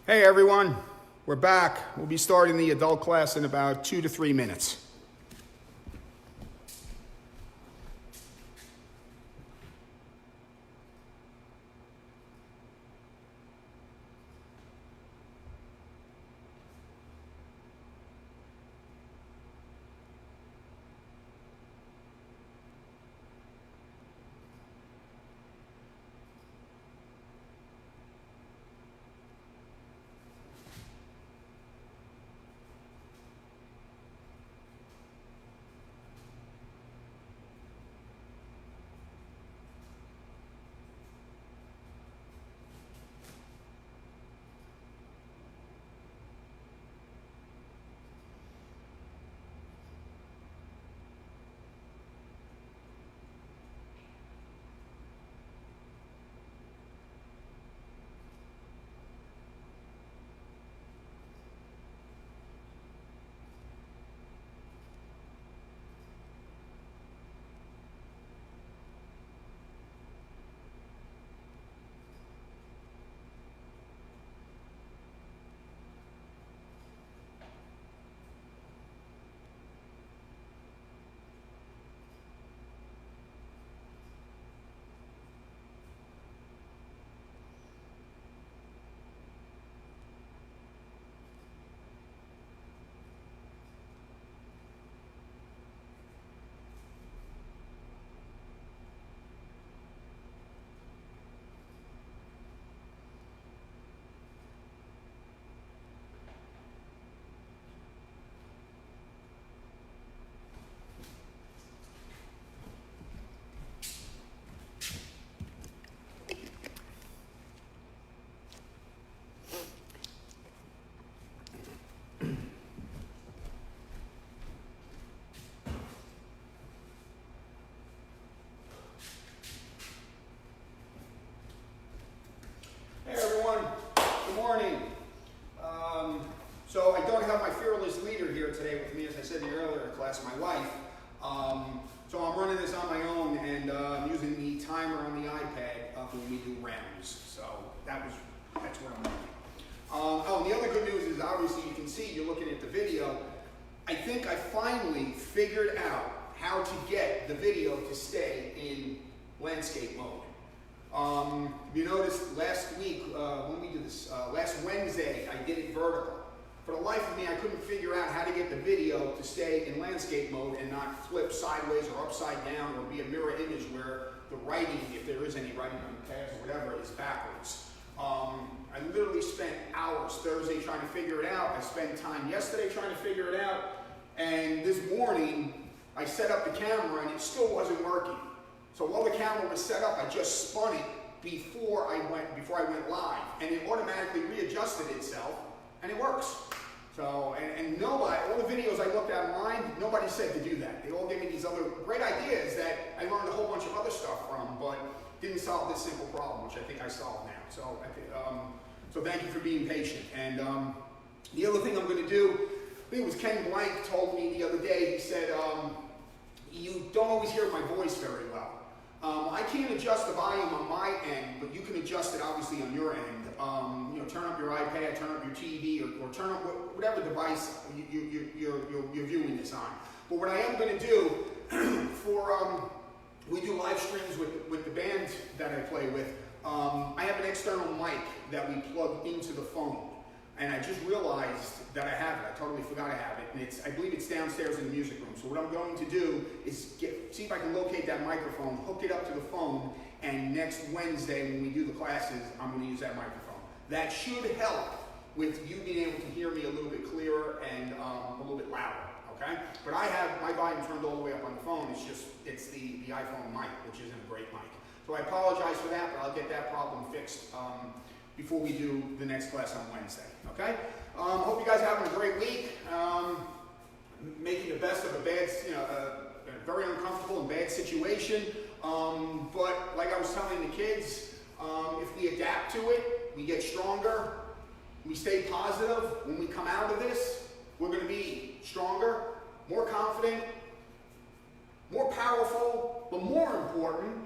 Hey everyone, we're back. We'll be starting the adult class in about 2 to 3 minutes. Hey everyone, good morning. So I don't have my fearless leader here today with me, as I said in the earlier class, my wife. So I'm running this on my own, and I'm using the timer on the iPad when we do rounds. So that's what I'm doing. And the other good news is, obviously you can see, you're looking at the video, I think I finally figured out how to get the video to stay in landscape mode. You noticed last week, when we did this, last Wednesday, I did it vertical. For the life of me, I couldn't figure out how to get the video to stay in landscape mode and not flip sideways or upside down or be a mirror image where the writing, if there is any writing on the tabs or whatever, is backwards. I literally spent hours Thursday trying to figure it out. I spent time yesterday trying to figure it out. And this morning, I set up the camera and it still wasn't working. So while the camera was set up, I just spun it before I went live, and it automatically readjusted itself, and it works. So, and nobody, all the videos I looked at online, nobody said to do that. They all gave me these other great ideas that I learned a whole bunch of other stuff from, but didn't solve this simple problem, which I think I solved now. So, so thank you for being patient. And the other thing I'm going to do, I think it was Ken Blank told me the other day. He said, you don't always hear my voice very well. I can't adjust the volume on my end, but you can adjust it obviously on your end. Turn up your iPad, turn up your TV, or turn up whatever device you're viewing this on. But what I am going to do, we do live streams with the band that I play with. I have an external mic that we plug into the phone. And I just realized that I have it. I totally forgot I have it. And I believe it's downstairs in the music room. So what I'm going to do is see if I can locate that microphone, hook it up to the phone, and next Wednesday when we do the classes, I'm going to use that microphone. That should help with you being able to hear me a little bit clearer and a little bit louder, okay? But I have my volume turned all the way up on the phone. It's the iPhone mic, which isn't a great mic. So I apologize for that, but I'll get that problem fixed before we do the next class on Wednesday, okay? Hope you guys are having a great week. Making the best of a bad, a very uncomfortable and bad situation. But like I was telling the kids, if we adapt to it, we get stronger, we stay positive. When we come out of this, we're going to be stronger, more confident, more powerful, but more important,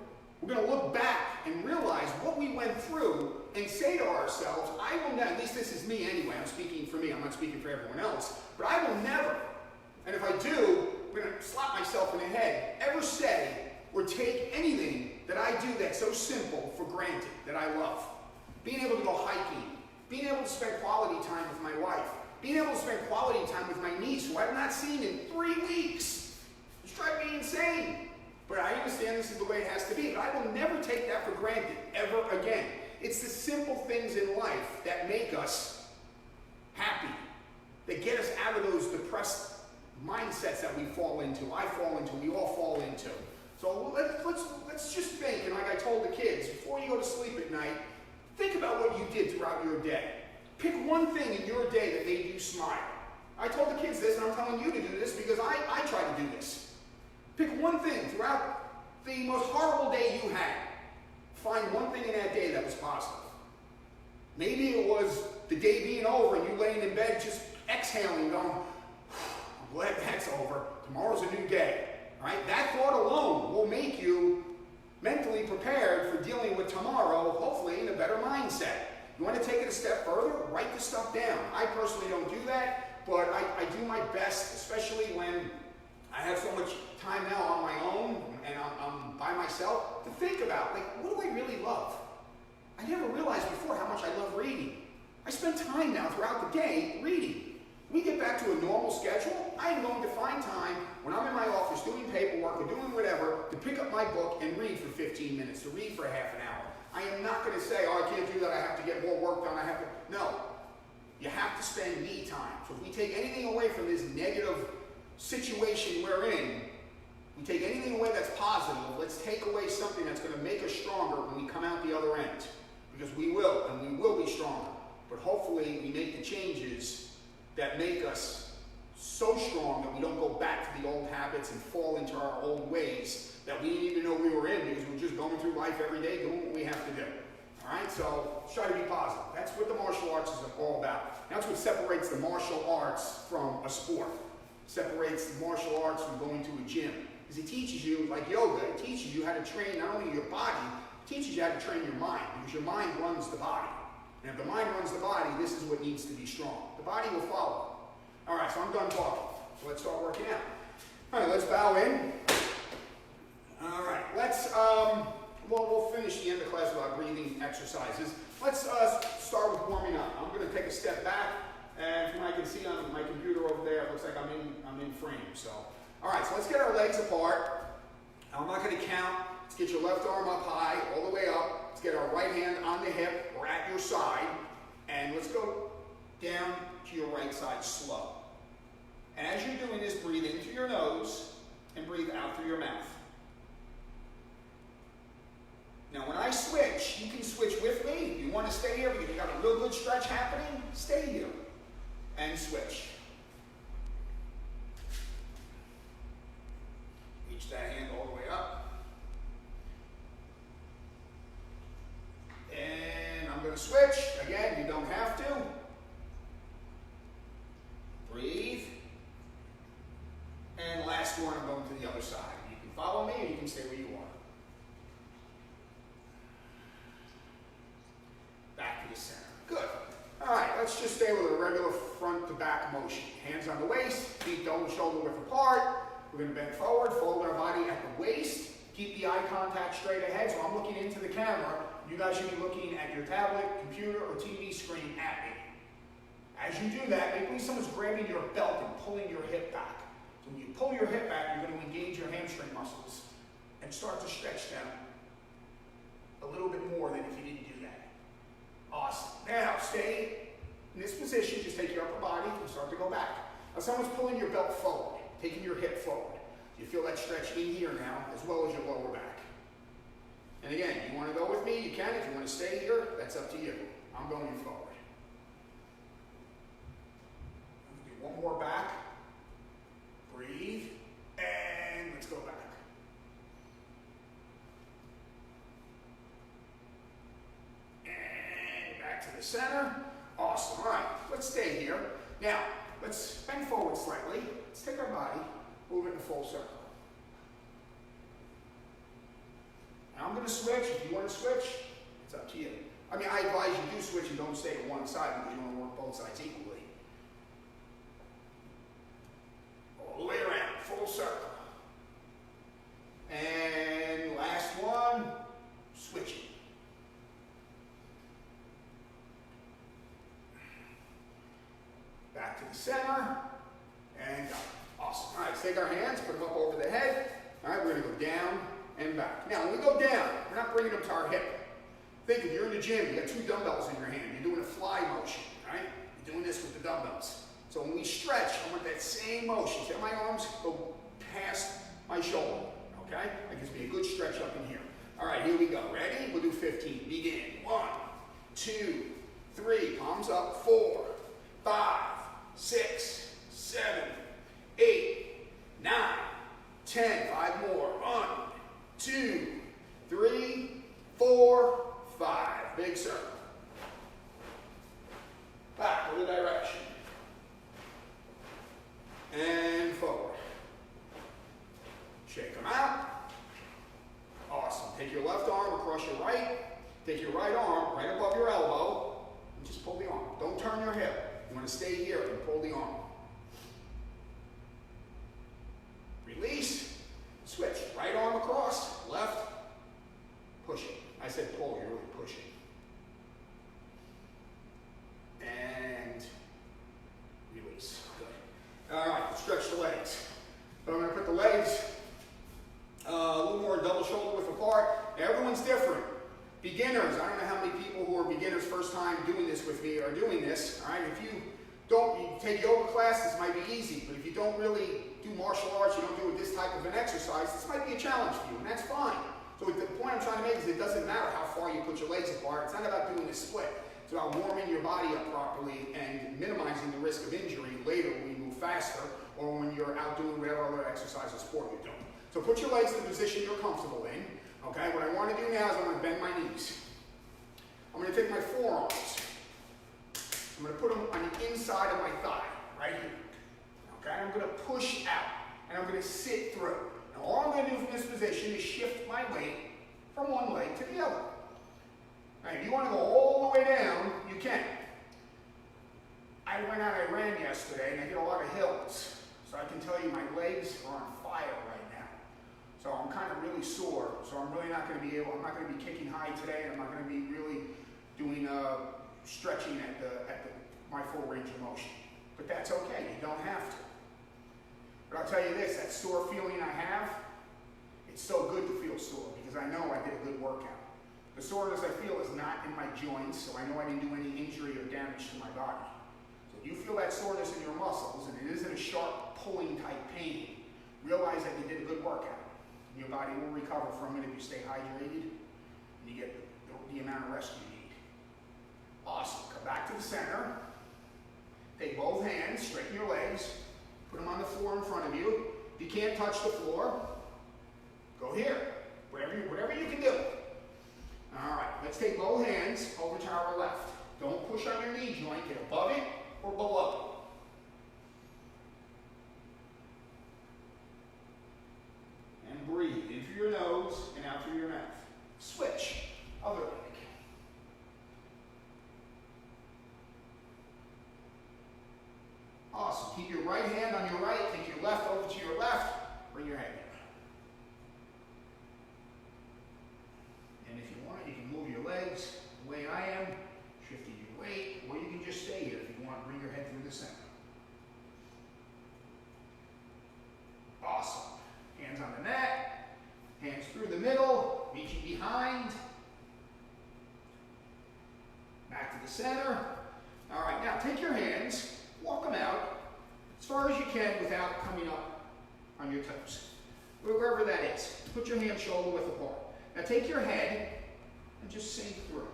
we're going to look back and realize what we went through and say to ourselves, I will never, at least this is me anyway, I'm speaking for me, I'm not speaking for everyone else, but I will never, and if I do, I'm going to slap myself in the head, ever say or take anything that I do that's so simple for granted, that I love. Being able to go hiking, being able to spend quality time with my wife, being able to spend quality time with my niece, who I've not seen in 3 weeks. It's driving me insane. But I understand this is the way it has to be, but I will never take that for granted, ever again. It's the simple things in life that make us happy, that get us out of those depressed mindsets that we fall into, I fall into, we all fall into. So let's just think, and like I told the kids, before you go to sleep at night, think about what you did throughout your day. Pick one thing in your day that made you smile. I told the kids this, and I'm telling you to do this because I try to do this. Pick one thing throughout the most horrible day you had. Find one thing in that day that was positive. Maybe it was the day being over and you laying in bed just exhaling, going, I'm glad that's over. Tomorrow's a new day. Right? That thought alone will make you mentally prepared for dealing with tomorrow, hopefully in a better mindset. You want to take it a step further? Write the stuff down. I personally don't do that, but I do my best, especially when I have so much time now on my own and I'm by myself, to think about, like, what do I really love? I never realized before how much I love reading. I spend time now throughout the day reading. When we get back to a normal schedule, I am going to find time when I'm in my office doing paperwork or doing whatever to pick up my book and read for 15 minutes, to read for half an hour. I am not going to say, oh, I can't do that, I have to get more work done, No. You have to spend me time. So if we take anything away from this negative situation we're in, we take anything away that's positive, let's take away something that's going to make us stronger when we come out the other end. Because we will, and we will be stronger. But hopefully we make the changes that make us so strong that we don't go back to the old habits and fall into our old ways that we didn't even know we were in because we're just going through life every day doing what we have to do. All right, so let's try to be positive. That's what the martial arts is all about. That's what separates the martial arts from a sport. Separates the martial arts from going to a gym. Because it teaches you, like yoga, it teaches you how to train not only your body, it teaches you how to train your mind. Because your mind runs the body. And if the mind runs the body, this is what needs to be strong. The body will follow. All right, so I'm done talking. So let's start working out. All right, let's bow in. All right, we'll finish the end of class with our breathing exercises. Let's start with warming up. I'm going to take a step back, and from what I can see on my computer over there, it looks like I'm in frame. So, all right, so let's get our legs apart. I'm not going to count. Let's get your left arm up high, all the way up. Let's get our right hand on the hip or at your side, and let's go down to your right side slow. And as you're doing this, breathe in through your nose and breathe out through your mouth. Now when I switch, you can switch with me. If you want to stay here because you got a real good stretch happening, stay here and switch. Reach that hand all the way up. And I'm going to switch. Again, you don't have to. Breathe. And last one, I'm going to the other side. You can follow me or you can stay where you are. Back to the center. Good. All right, let's just stay with a regular front to back motion. Hands on the waist, feet dome shoulder width apart. We're going to bend forward, fold our body at the waist. Keep the eye contact straight ahead, so I'm looking into the camera. You guys should be looking at your tablet, computer, or TV screen at me. As you do that, make believe someone's grabbing your belt and pulling your hip back. So when you pull your hip back, you're going to engage your hamstring muscles and start to stretch them a little bit more than if you didn't do that. Awesome. Now, stay in this position. Just take your upper body and start to go back. Now, someone's pulling your belt forward, taking your hip forward. You feel that stretch in here now, as well as your lower back. And again, you want to go with me, you can. If you want to stay here, that's up to you. I'm going forward. Do one more back. Breathe. And let's go back. And back to the center. Awesome. All right, let's stay here. Now, let's bend forward slightly. Let's take our body, move it in a full circle. Now I'm going to to switch, if you want to switch, it's up to you. I mean, I advise you do switch and don't stay to one side because you want to work both sides equally. All the way around, full circle. And last one, switching. Back to the center, and up. Awesome. All right, let's take our hands, put them up over the head. All right, we're going to go down and back. Now, when we go down, we're not bringing them to our hip. Think if you're in the gym, you got 2 dumbbells in your hand. You're doing a fly motion, right? You're doing this with the dumbbells. So when we stretch, I want that same motion. See how my arms go past my shoulder, okay? That gives me a good stretch up in here. All right, here we go. Ready? We'll do 15. Begin. 1, 2, 3. Palms up. 4, 5, 6, 7, 8, 9, 10. 5 more. 1, 2, 3, 4, 5. Big circle. Back with the direction. And forward. Shake them out. Awesome. Take your left arm across your right. Take your right arm right above your elbow. And just pull the arm. Don't turn your hip. You want to stay here and pull the arm. Release. Switch. Right arm across. Left. Pushing. I said pull. You're really pushing. And release. Good. All right. Stretch the legs. So I'm going to put the legs a little more double shoulder width apart. Everyone's different. Beginners, I don't know how many people who are beginners first time doing this with me are doing this. All right, if you take yoga class, this might be easy, but if you don't really do martial arts, you don't do this type of an exercise, this might be a challenge for you, and that's fine. So the point I'm trying to make is it doesn't matter how far you put your legs apart. It's not about doing a split. It's about warming your body up properly and minimizing the risk of injury later when you move faster or when you're out doing whatever other exercise or sport you're doing. So put your legs in the position you're comfortable in. Okay, what I want to do now is I'm going to bend my knees. I'm going to take my forearms. I'm going to put them on the inside of my thigh, right here. Okay, I'm going to push out, and I'm going to sit through. Now all I'm going to do from this position is shift my weight from one leg to the other. Now, if you want to go all the way down, you can. I went out, I ran yesterday, and I did a lot of hills. So I can tell you my legs are on fire right now. So I'm kind of really sore. So I'm really not going to be able, I'm not going to be kicking high today, and I'm not going to be really doing stretching at my full range of motion. But that's okay, you don't have to. But I'll tell you this, that sore feeling I have, it's so good to feel sore because I know I did a good workout. The soreness I feel is not in my joints, so I know I didn't do any injury or damage to my body. So if you feel that soreness in your muscles, and it isn't a sharp pulling type pain, realize that you did a good workout. Your body will recover from it if you stay hydrated and you get the amount of rest you need. Awesome. Come back to the center. Take both hands, straighten your legs, put them on the floor in front of you. If you can't touch the floor, go here. Whatever you can do. All right, let's take both hands over to our left. Don't push on your knee joint. Get above it or below it. Breathe in through your nose and out through your mouth. Switch. Other leg. Awesome. Keep your right hand on your right. Take your left over to your left. Bring your head down. And if you want, you can move your legs the way I am, shifting your weight, or you can just stay here if you want. Bring your head through the center. Awesome. Hands on the net, hands through the middle, reaching behind, back to the center. All right, now take your hands, walk them out as far as you can without coming up on your toes, wherever that is. Put your hands shoulder width apart. Now take your head and just sink through.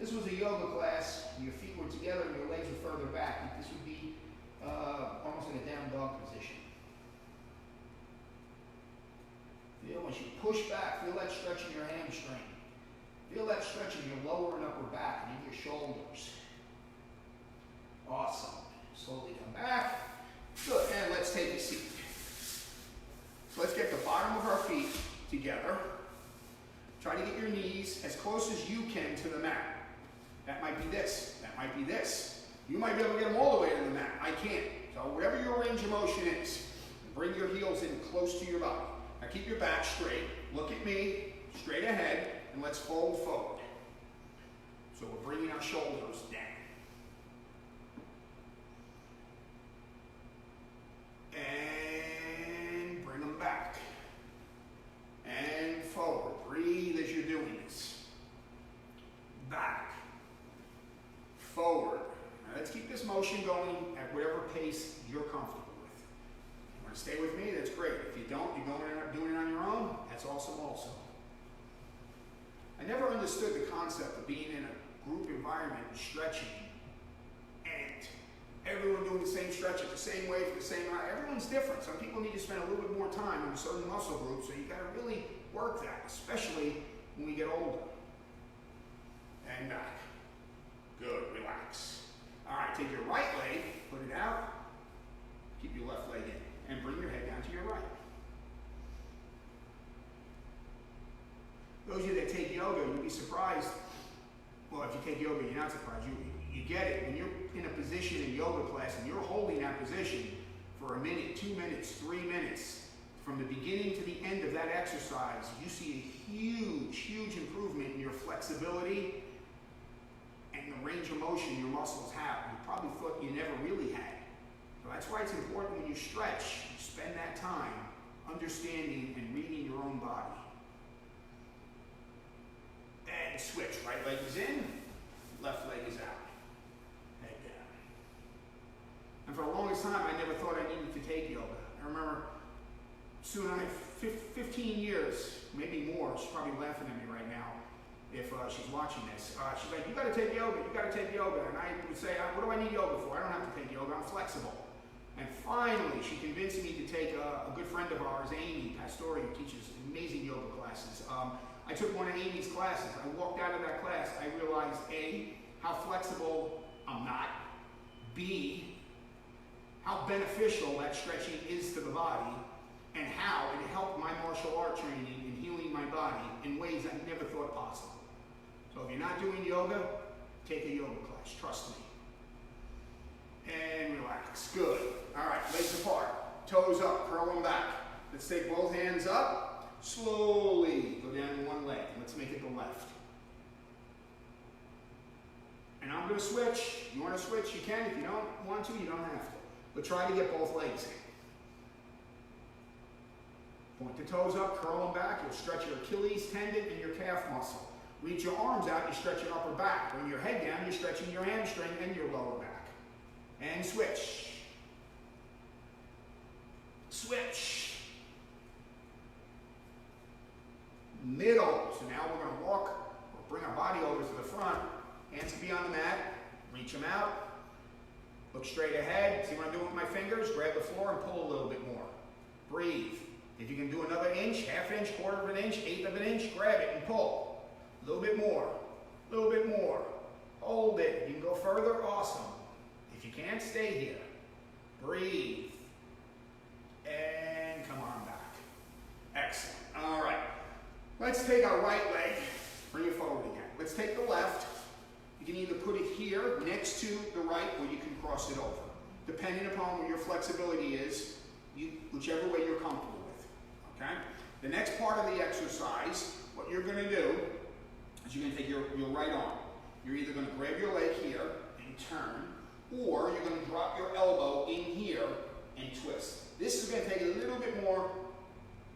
This was a yoga class, your feet were together and your legs were further back. This would be almost in a down dog position. Feel as you push back, feel that stretch in your hamstring. Feel that stretch in your lower and upper back and in your shoulders. Awesome. Slowly come back. Good. And let's take a seat. So let's get the bottom of our feet together. Try to get your knees as close as you can to the mat. That might be this. That might be this. You might be able to get them all the way to the mat. I can't. So whatever your range of motion is, bring your heels in close to your body. Now keep your back straight. Look at me, straight ahead, and let's fold forward. So we're bringing our shoulders down. And bring them back. And forward. Breathe as you're doing this. Back. Forward. Now let's keep this motion going at whatever pace you're comfortable with. You want to stay with me? That's great. If you don't, you're going to doing it on your own. That's awesome also. I never understood the concept of being in a group environment and stretching and everyone doing the same stretch at the same way for the same amount. Everyone's different. Some people need to spend a little bit more time on a certain muscle group, so you got to really work that, especially when we get older. And back. Good. Relax. All right. Take your right leg, put it out. Keep your left leg in, and bring your head down to your right. Those of you that take yoga, you'd be surprised. Well, if you take yoga, you're not surprised. You get it. When you're in a position in yoga class and you're holding that position for a minute, 2 minutes, 3 minutes, from the beginning to the end of that exercise, you see a huge, huge improvement in your flexibility and the range of motion your muscles have. You probably thought you never really had. So that's why it's important when you stretch, you spend that time understanding and reading your own body. And switch. Right leg is in, left leg is out. Head down. And for the longest time, I never thought I needed to take yoga. I remember soon, 15 years, maybe more. She's probably laughing at me right now if she's watching this. She's like, you got to take yoga, you got to take yoga. And I would say, what do I need yoga for? I don't have to take yoga, I'm flexible. And finally, she convinced me to take a good friend of ours, Amy Pastore, who teaches amazing yoga classes. I took one of Amy's classes. I walked out of that class, I realized A, how flexible I'm not. B, how beneficial that stretching is to the body, and how it helped my martial art training and healing my body in ways I never thought possible. So if you're not doing yoga, take a yoga class, trust me. And relax, good. All right, legs apart, toes up, curl them back. Let's take both hands up, slowly go down to one leg. Let's make it the left. And I'm gonna switch. You wanna switch, you can. If you don't want to, you don't have to. But try to get both legs in. Point the toes up, curl them back. You'll stretch your Achilles tendon and your calf muscle. Reach your arms out, you stretch your upper back. Bring your head down, you're stretching your hamstring and your lower back. And switch. Switch. Middle. So now we're going to walk, or bring our body over to the front. Hands can be on the mat. Reach them out. Look straight ahead. See what I'm doing with my fingers? Grab the floor and pull a little bit more. Breathe. If you can do another inch, half inch, quarter of an inch, eighth of an inch, grab it and pull. A little bit more. A little bit more. Hold it. You can go further. Awesome. If you can't, stay here. Breathe. And come on back. Excellent. All right. Let's take our right leg. Bring it forward again. Let's take the left. You can either put it here next to the right or you can cross it over. Depending upon what your flexibility is, whichever way you're comfortable with. Okay? The next part of the exercise, what you're going to do is you're going to take your right arm. You're either going to grab your leg here and turn, or you're going to drop your elbow in here and twist. This is going to take a little bit more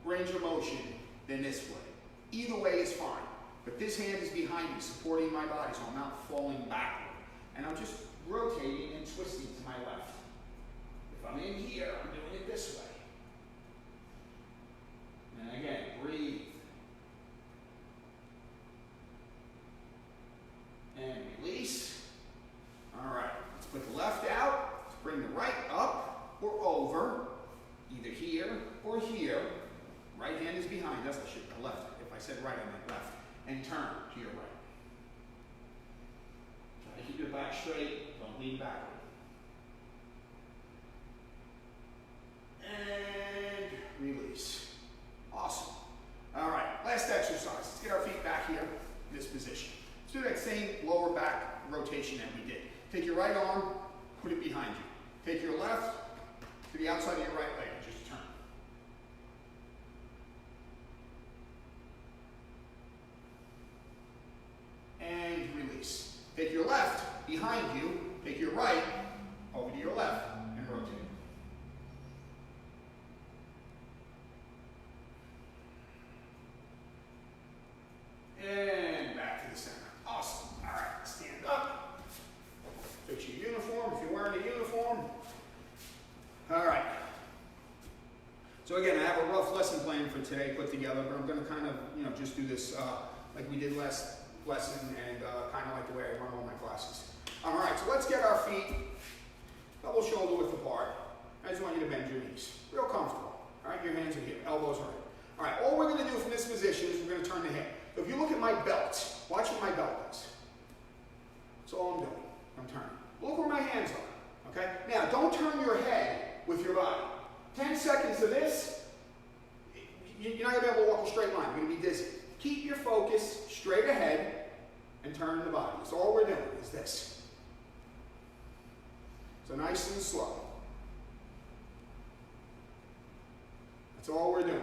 range of motion than this way. Either way is fine. But this hand is behind me, supporting my body, so I'm not falling backward. And I'm just rotating and twisting to my left. If I'm in here, I'm doing it this way. And again, breathe. And release. All right, let's put the left out. Let's bring the right up or over, either here or here. Right hand is behind us. I should have left. If I said right, I meant left. And turn to your right. Try to keep your back straight. Don't lean backward. And release. Awesome. All right, last exercise. Let's get our feet do that same lower back rotation that we did. Take your right arm, put it behind you. Take your left to the outside of your right leg, just turn. And release. Take your left behind you, take your right over to your left, and rotate. And back to the center. Awesome. All right, stand up. Fix your uniform if you're wearing a uniform. All right. So again, I have a rough lesson plan for today put together, but I'm going to kind of, just do this like we did last lesson and kind of like the way I run all my classes. All right, so let's get our feet double shoulder width apart. I just want you to bend your knees. Real comfortable. All right, your hands are here, elbows are in. All right, all we're going to do from this position is we're going to turn the head. So if you look at my belt, watch what my belt does. That's all I'm doing. I'm turning. Look where my hands are. Okay? Now, don't turn your head with your body. 10 seconds of this, you're not going to be able to walk a straight line. You're going to be dizzy. Keep your focus straight ahead and turn the body. So all we're doing is this. So nice and slow. That's all we're doing.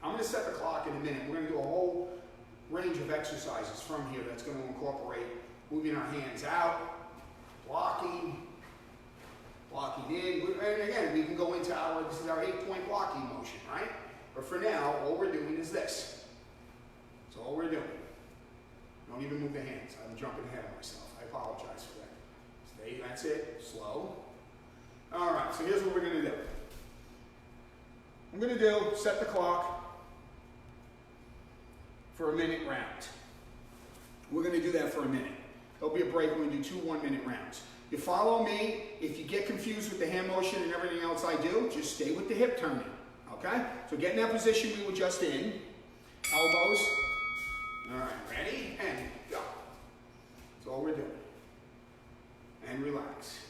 I'm going to set the clock in a minute. We're going to do a whole range of exercises from here that's going to incorporate moving our hands out, blocking in. And again, we can go into this is our 8-point blocking motion, right? But for now, all we're doing is this. That's all we're doing. Don't even move the hands. I'm jumping ahead of myself. I apologize for that. Stay, that's it. Slow. All right, so here's what we're going to do. I'm going to set the clock for a minute round. We're going to do that for a minute. There'll be a break when we do 2 1-minute rounds. You follow me. If you get confused with the hand motion and everything else I do, just stay with the hip turning. Okay? So get in that position we were just in. Elbows. All right, ready? And go. That's all we're doing. And relax.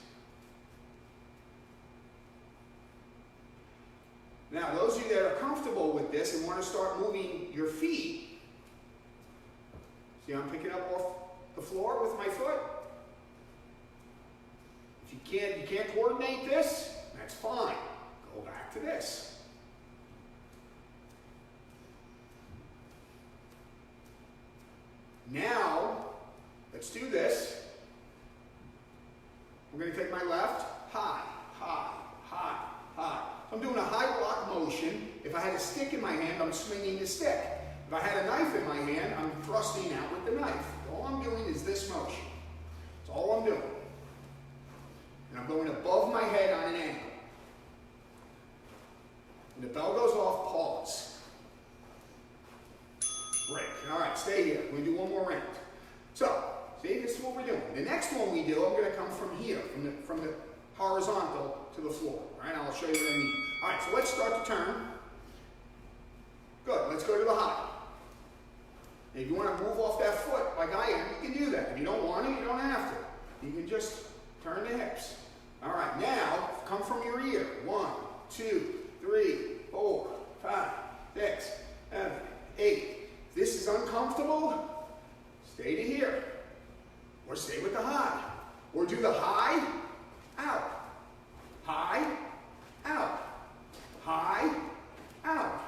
Now, those of you that are comfortable with this and want to start moving your feet, see I'm picking up off the floor with my foot? If you can't coordinate this, that's fine. Go back to this. Now, let's do this. We're going to take my left, high, high, high, high. I'm doing a high block motion. If I had a stick in my hand, I'm swinging the stick. If I had a knife in my hand, I'm thrusting out with the knife. All I'm doing is this motion. That's all I'm doing. And I'm going above my head on an angle. When the bell goes off, pause. Break. All right, stay here. We're going to do one more round. So, see, this is what we're doing. The next one we do, I'm going to come from here, from the horizontal to the floor. All right, I'll show you what I mean. All right, so let's start the turn. Good. Let's go to the high. If you want to move off that foot like I am, you can do that. If you don't want to, you don't have to. You can just turn the hips. All right, now come from your ear. 1, 2, 3, 4, 5, 6, 7, 8. If this is uncomfortable, stay to here. Or stay with the high. Or do the high, out. High, out. High, out.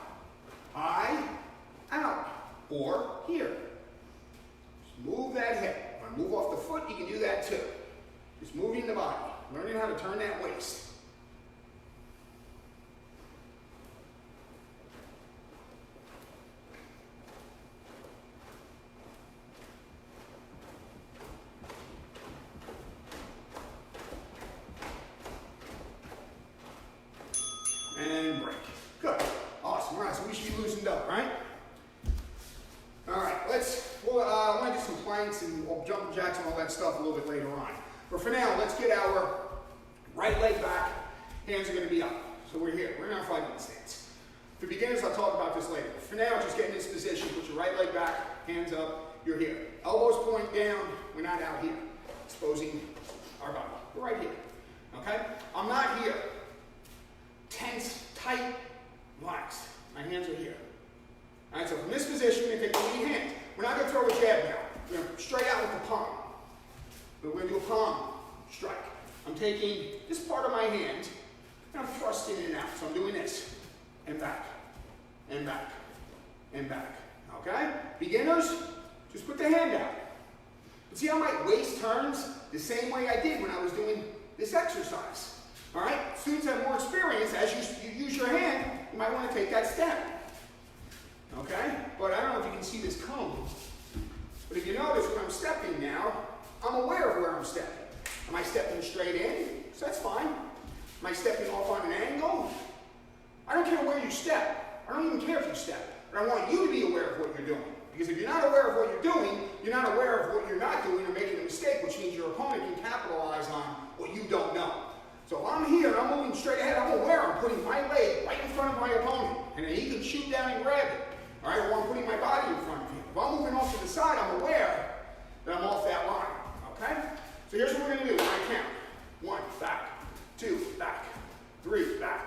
High, out. Or here. Just move that hip. When I move off the foot, you can do that too. Just moving the body. Learning how to turn that waist. And break. Good. Awesome. All right, so we should be loosened up, right? All right, I want to do some planks and jumping jacks and all that stuff a little bit later on. But for now, let's get our right leg back. Hands are going to be up. So we're here. We're in our fighting stance. For beginners, I'll talk about this later. For now, just get in this position. Put your right leg back, hands up. You're here. Elbows point down. We're not out here, exposing our body. We're right here. Okay? I'm not here. Tense, tight, relaxed. My hands are here. All right, so from this position, we're going to take the lead hand. We're not going to throw a jab now. We're going to straight taking this part of my hand and I'm thrusting it out. So I'm doing this, and back, and back, and back. Okay? Beginners, just put the hand out. But see how my waist turns the same way I did when I was doing this exercise. All right? Students have more experience. As you use your hand, you might want to take that step. Okay? But I don't know if you can see this cone. But if you notice when I'm stepping now, I'm aware of where I'm stepping. Am I stepping straight in? So that's fine. Am I stepping off on an angle? I don't care where you step. I don't even care if you step. But I want you to be aware of what you're doing. Because if you're not aware of what you're doing, you're not aware of what you're not doing or making a mistake, which means your opponent can capitalize on what you don't know. So if I'm here and I'm moving straight ahead, I'm aware I'm putting my leg right in front of my opponent. And then he can shoot down and grab it. All right, or I'm putting my body in front of him. If I'm moving off to the side, I'm aware that I'm off that line. Okay? So here's what we're going to do when I count. 1, back. 2, back. 3, back.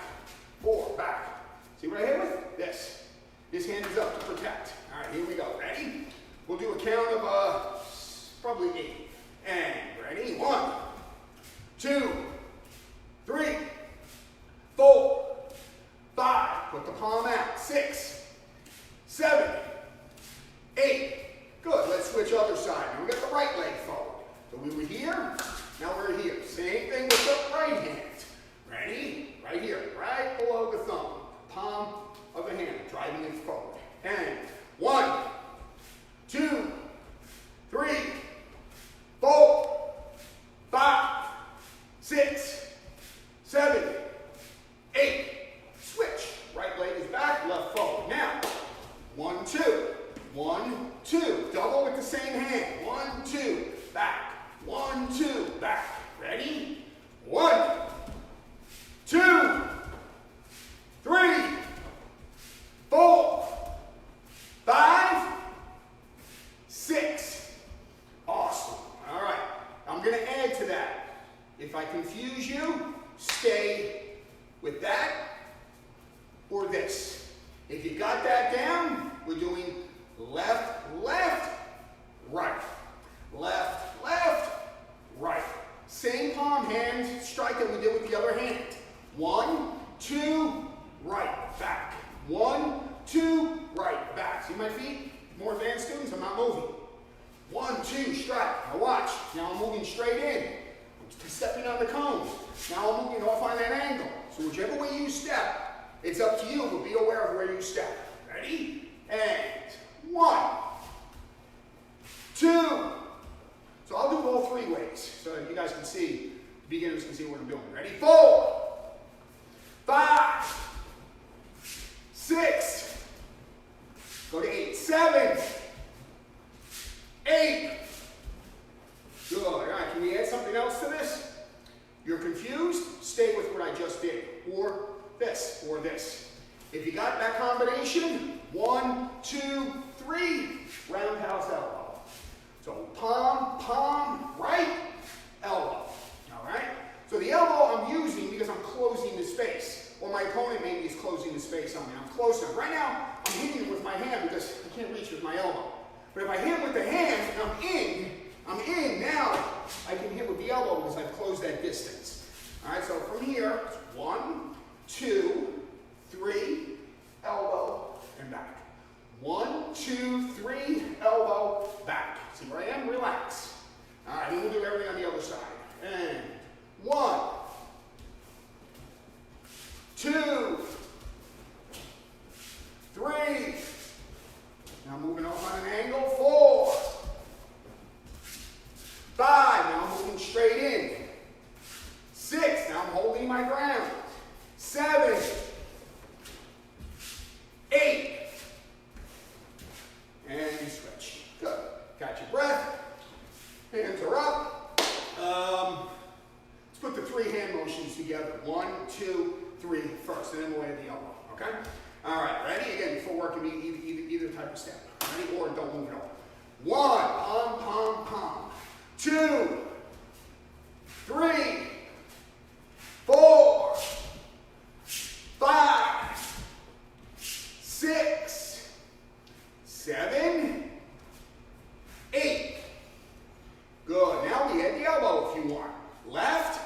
4, back. See what I hit with? This. This hand is up to protect. All right, here we go. Ready? We'll do a count of probably 8. And ready? 1, 2, 3, 4, 5. Put the palm out. 6, 7, 8. Good. Let's switch other side. Now we got the right leg forward. So we were here. Now we're here. Same thing with the right hand. Ready? Right here. Right below the thumb. Palm of the hand. Driving it forward. And 1, 2, 3, 4, 5, 6, 7, 8. Switch. Right leg is back, left forward. Now, 1, 2. 1, 2. Double with the same hand. 1, 2. Back. 1, 2. Back. Ready? 1, 2, 3, 4, 5, 6. Awesome. All right. I'm going to add to that. If I confuse you, stay with that or this. If you got that down, we're doing left, left, right. Left, left, right. Same palm hand strike that we did with the other hand. 1, 2, right, back. 1, 2, right, back. See my feet? More advanced students, I'm not moving. 1, 2, strike. Now watch. Now I'm moving straight in. I'm stepping on the cone. Now I'm moving off on that angle. So whichever way you step, it's up to you, but be aware of where you step. Ready? And 1, 2. So I'll do all 3 ways so that you guys can see, beginners can see what I'm doing. Ready? 4, 5, 6, go to 8, 7, 8. Good. All right, can we add something else to this? You're confused? Stay with what I just did. Or this, or this. If you got that combination, 1, 2, 3, roundhouse elbow. So palm, palm, right, elbow. All right? So the elbow I'm using because I'm closing the space. Or my opponent maybe is closing the space on me. I'm closer. Right now, I'm hitting it with my hand because I can't reach with my elbow. But if I hit with the hand and I'm in, now I can hit with the elbow because I've closed that distance. All right, so from here, it's 1, 2, 3, elbow, and back. 1, 2, 3, elbow, back. See where I am? Relax. All right, then we'll do everything on the other side. And 1, 2, 3. Now moving off on an angle. 4, 5. Now I'm moving straight in. 6. Now I'm holding my ground. 7, 8. And switch. Good. Got your breath. Hands are up. Let's put the 3 hand motions together. 1, 2, 3 first, and then we'll add the elbow. Okay? All right. Ready? Again, before working either type of step. Ready? Or don't move at all. 1, palm, palm, palm. 2, 3, 4, 5, 6, 7, 8. Good. Now we add the elbow if you want. Left,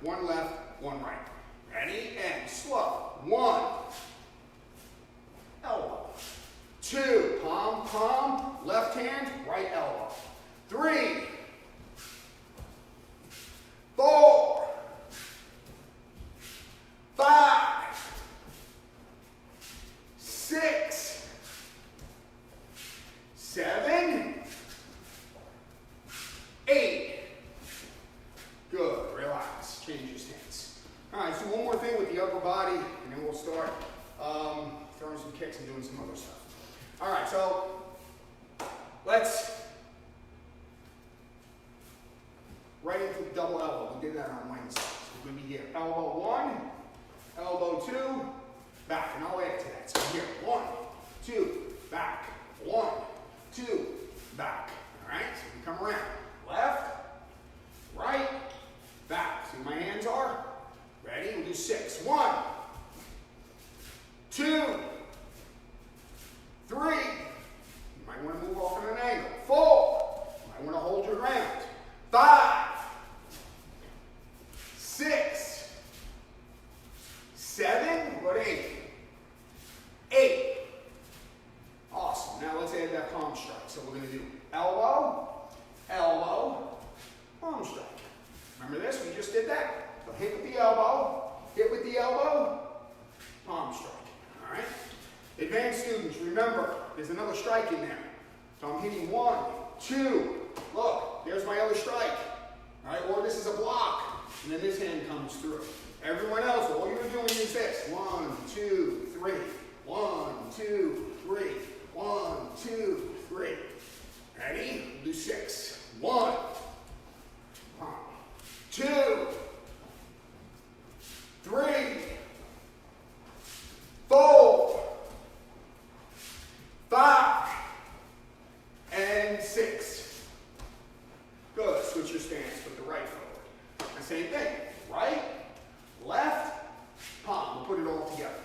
One left, one right. Ready? And slow. 1. Elbow. 2. Palm, palm, left hand, right elbow. 3. 4. 5. 6. 7. 8. Good. Relax. Change your stance. All right, so one more thing with the upper body, and then we'll start throwing some kicks and doing some other stuff. All right, so let's right into the double elbow. We did that on Wednesday. So we're going to be here. Elbow 1, elbow 2, back. And I'll add to that. So here, 1, 2, back. 1, 2, back. All right, so we come around. Left, right, back. See where my hands are? Ready? We'll do 6. 1, 2, 3. You might want to move off at an angle. 4. You might want to hold your ground. 5, 6, 7, what 8? 8. Awesome. Now let's add that palm strike. So we're going to do elbow, elbow, palm strike. Remember this? We just did that. So hit with the elbow, palm strike. All right? Advanced students, remember, there's another strike in there. So I'm hitting 1, 2. Look, there's my other strike. All right? Or this is a block. And then this hand comes through. Everyone else, all you're doing is this. 1, 2, 3. 1, 2, 3. 1, 2, 3. Ready? Do 6. 1, 2, 3, 4, 5, and 6. Good. Switch your stance. Put the right forward. And same thing. Right, left, palm. We'll put it all together.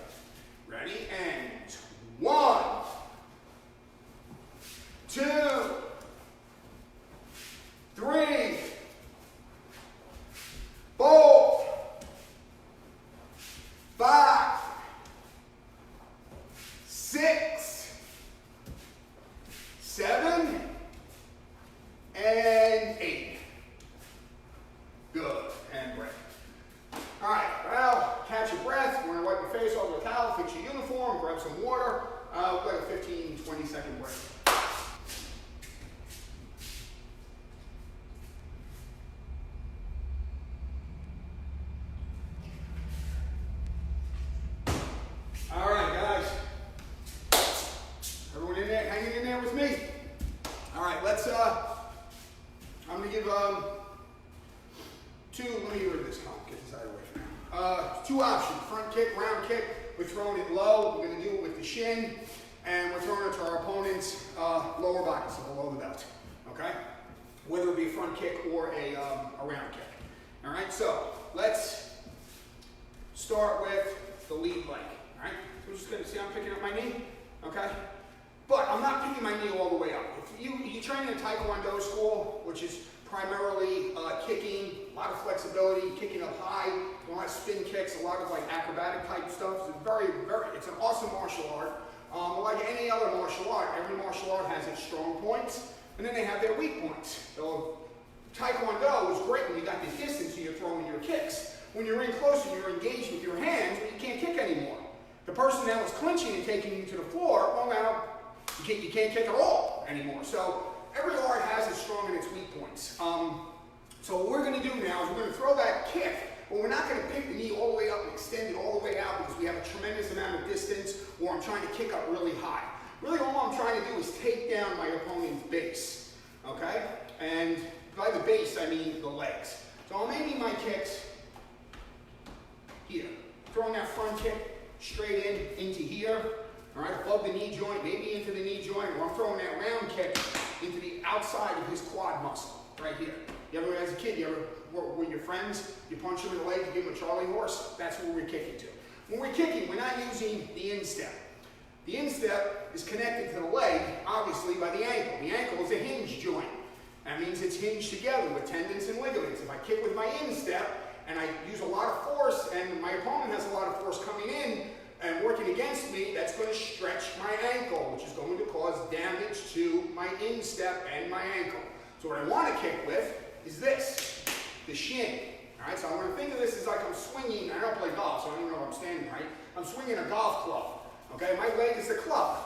Ready? And 1, 2, 3, 4, 5, 6, 7, and 8. Good. And break. All right. Well, catch your breath. We're going to wipe your face off with a towel, fix your uniform, grab some water. We've got a 15, 20-second break. All right, guys. Everyone in there, hanging in there with me? All right, let's, I'm going to give, let me get rid of this column, get this out of the way for now. 2 options, front kick, round kick. We're throwing it low. We're going to do it with the shin, and we're throwing it to our opponent's lower body, so below the belt, okay? Whether it be a front kick or a round kick. All right, so let's start with the lead leg. All right, so we're just going to see I'm picking up my knee, okay? But I'm not picking my knee all the way up. If you train in a Taekwondo school, which is primarily kicking, a lot of flexibility, kicking up high, a lot of spin kicks, a lot of like acrobatic type stuff. It's an awesome martial art. Like any other martial art, every martial art has its strong points, and then they have their weak points. So Taekwondo is great when you got the distance and you're throwing your kicks. When you're in close and you're engaged with your hands, you can't kick anymore. The person that was clinching and taking you to the floor, well now, you can't kick at all anymore. So every art has its strong and its weak points. So what we're going to do now is we're going to throw that kick, but we're not going to pick the knee all the way up and extend it all the way out because we have a tremendous amount of distance, or I'm trying to kick up really high. Really all I'm trying to do is take down my opponent's base, okay? And by the base, I mean the legs. So I'm aiming my kicks here. Throwing that front kick straight into here, all right, above the knee joint, maybe into the knee joint, or I'm throwing that round kick into the outside of his quad muscle, right here. You ever, as a kid, you ever were with your friends, you punch him in the leg, you give him a Charlie horse? That's where we're kicking to. When we're kicking, we're not using the instep. The instep is connected to the leg, obviously, by the ankle. The ankle is a hinge joint. That means it's hinged together with tendons and ligaments. If I kick with my instep, and I use a lot of force, and my opponent has a lot of force coming in and working against me, that's going to stretch my ankle, which is going to cause damage to my instep and my ankle. So what I want to kick with is this, the shin. All right, so I'm going to think of this as like I'm swinging. I don't play golf, so I don't know if I'm standing right. I'm swinging a golf club. Okay, my leg is the club.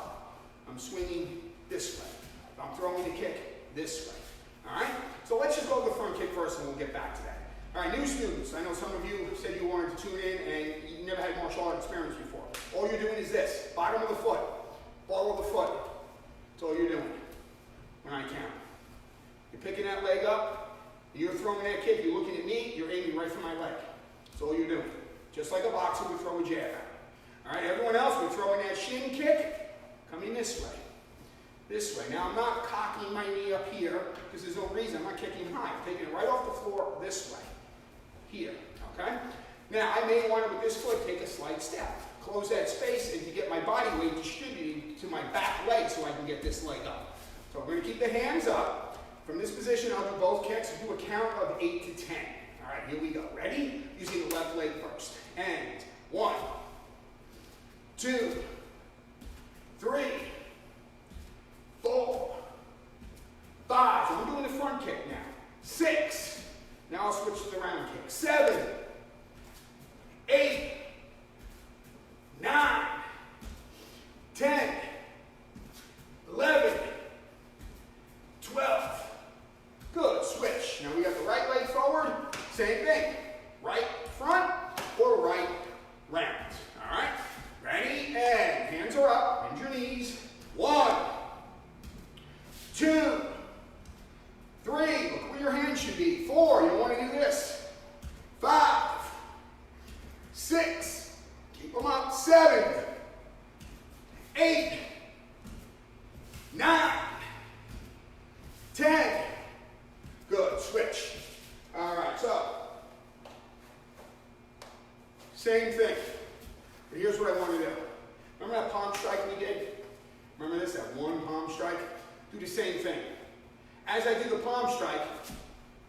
I'm swinging this way. I'm throwing the kick this way. All right, so let's just go to the front kick first, and we'll get back to that. All right, new students. I know some of you said you wanted to tune in and you never had martial art experience before. All you're doing is this: bottom of the foot, ball of the foot. That's all you're doing when I count. You're picking that leg up, you're throwing that kick, you're looking at me, you're aiming right for my leg. That's all you're doing. Just like a boxer would throw a jab out. All right, everyone else, we're throwing that shin kick, coming this way. This way. Now I'm not cocking my knee up here because there's no reason. I'm not kicking high. I'm taking it right off the floor this way. Here, okay? Now I may want to, with this foot, take a slight step. Close that space and to get my body weight distributed to my back leg so I can get this leg up. So I'm going to keep the hands up. From this position, I'll do both kicks and do a count of 8 to 10. All right, here we go. Ready? Using the left leg first. And 1, 2, 3, 4, 5. So I'm doing the front kick now. 6. Now I'll switch to the round kick. 7, 8, 9, 10, 11, 12. Good, switch. Now we got the right leg forward. Same thing. Right front or right round. All right? Ready? And hands are up. Bend your knees. 1, 2, 3, look where your hands should be. 4, you want to do this. 5, 6, keep them up. 7, 8, 9, 10. Good, switch. All right, so same thing. But here's what I want to do. Remember that palm strike we did? Remember this, that one palm strike? Do the same thing. As I do the palm strike,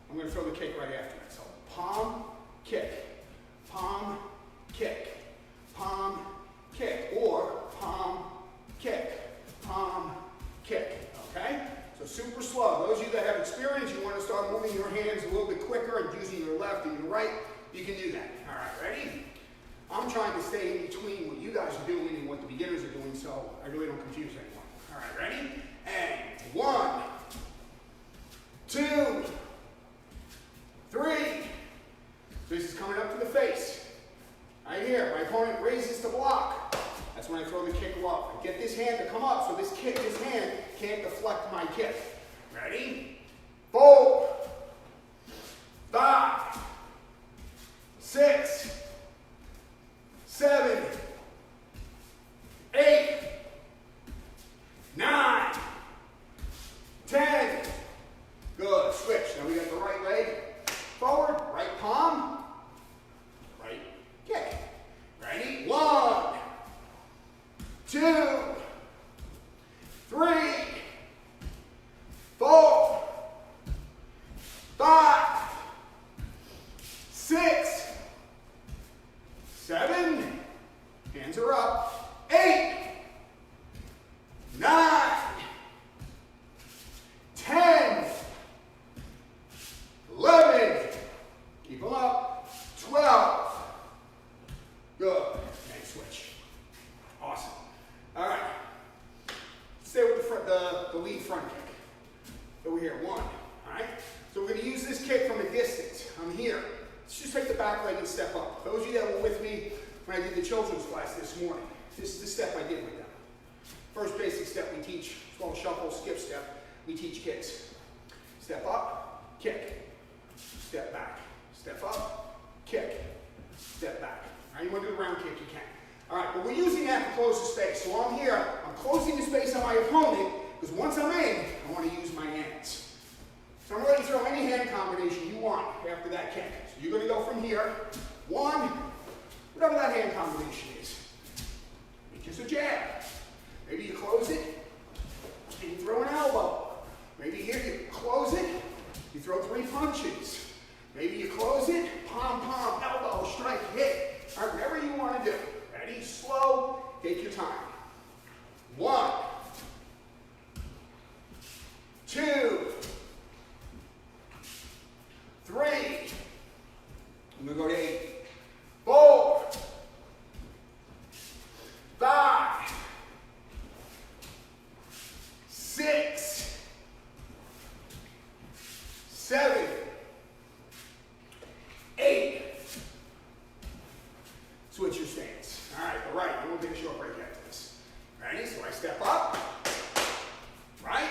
I'm going to throw the kick right after that. So palm, kick, palm, kick, palm, kick, or palm, kick, palm, kick. Okay? So super slow. Those of you that have experience, you want to start moving your hands a little bit quicker and using your left and your right, you can do that. All right, ready? I'm trying to stay in between what you guys are doing and what the beginners are doing, so I really don't confuse anyone. All right, ready? And 1, 2, 3. This is coming up to the face. Right here, my opponent raises to block. That's when I throw the kick low. I get this hand to come up so this hand can't deflect my kick. Ready? 4, 5, 6, 7, 8, 9, 10. Good, switch. Now we got the right leg forward, right palm, right kick. Ready? 1, 2, 3, 4, 5, 6, 7, hands are up, 8, 9, 10, 11, keep them up, 12, good, and switch, awesome. All right, stay with the lead front kick, over here, 1, all right? So we're going to use this kick from a distance. I'm here. Let's just take the back leg and step up. Those of you that were with me when I did the children's class this morning, this is the step I did with them. First basic step we teach, it's called shuffle, skip step. We teach kids. Step up, kick, step back. Step up, kick, step back. All right, you want to do the round kick, you can. All right, but we're using that to close the space. So I'm here, I'm closing the space on my opponent, because once I'm in, I want to use my hands. So I'm going to let you throw any hand combination you want after that kick. So you're going to go from here, 1, whatever that hand combination is. Maybe just a jab. Maybe you close it, and you throw an elbow. Maybe here you close it, you throw 3 punches. Maybe you close it, palm, palm, elbow, strike, hit. All right, whatever you want to do. Ready? Slow. Take your time. 1, 2, 3. I'm going to go to 8. 4, 5, 6, 7, 8. Switch your stance. All right, the right. I'm going to take a short break after this. Ready? So I step up, right?